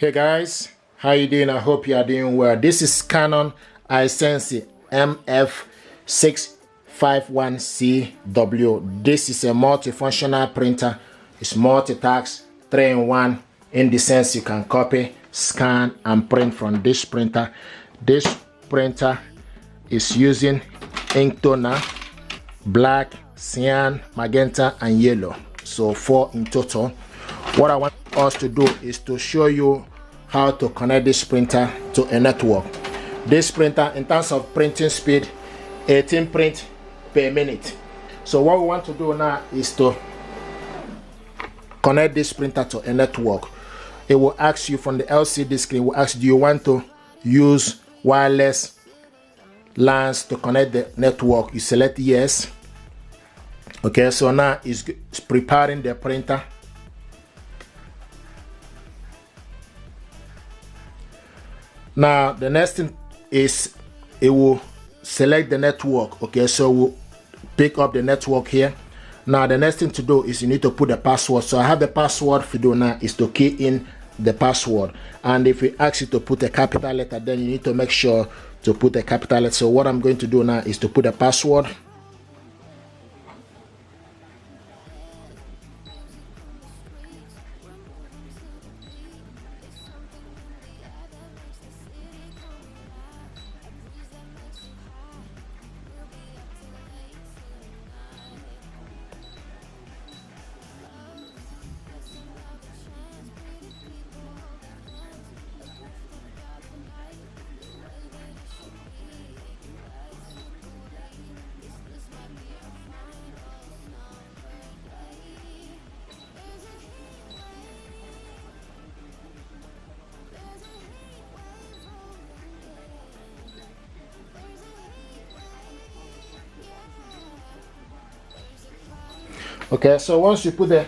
Hey guys, how you doing? I hope you are doing well. This is Canon I-SENSYS MF651Cw. This is a multifunctional printer. It's multitask, 3-in-1. In the sense you can copy, scan, and print from this printer. This printer is using ink toner, black, cyan, magenta, and yellow. So 4 in total. What I want us to do is to show you how to connect this printer to a network. This printer, in terms of printing speed, 18 print per minute. So what we want to do now is to connect this printer to a network. It will ask you from the LCD screen, will ask, do you want to use wireless LANs to connect the network? You select yes. Okay, so now it's preparing the printer. Now the next thing is it will select the network. Okay, so we'll pick up the network here. Now the next thing to do is you need to put the password. So I have the password for do now is to key in the password, and if it asks you to put a capital letter, then you need to make sure to put a capital letter. So what I'm going to do now is to put a password. Okay, so once you put the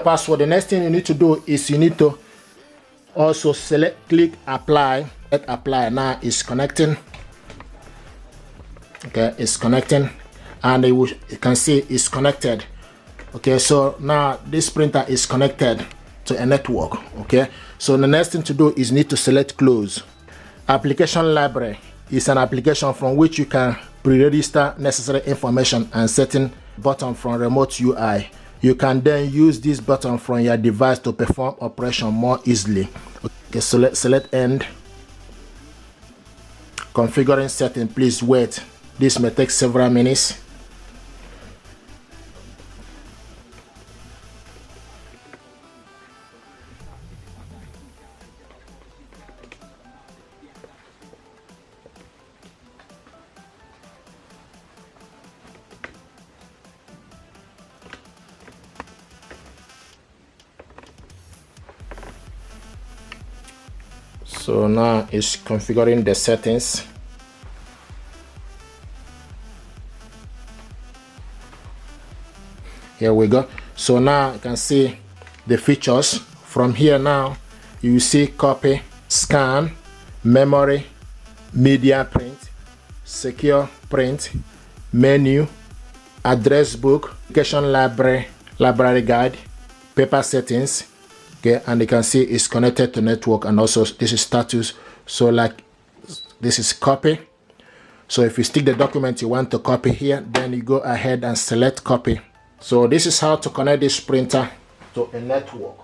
password, the next thing you need to do is you need to also click apply. Let apply. Now it's connecting. Okay, it's connecting, and you can see it's connected. Okay, so now this printer is connected to a network. Okay, so the next thing to do is need to select close. Application library is an application from which you can pre-register necessary information and setting button from remote UI. You can then use this button from your device to perform operation more easily. Okay, so select end. Configuring setting, please wait. This may take several minutes. So now it's configuring the settings. Here we go. So now you can see the features. From here now you see copy, scan, memory, media print, secure print, menu, address book, application library guide, paper settings. Okay, and you can see it's connected to network, and also this is status. So like this is copy. So if you stick the document you want to copy here, then you go ahead and select copy. So this is how to connect this printer to a network.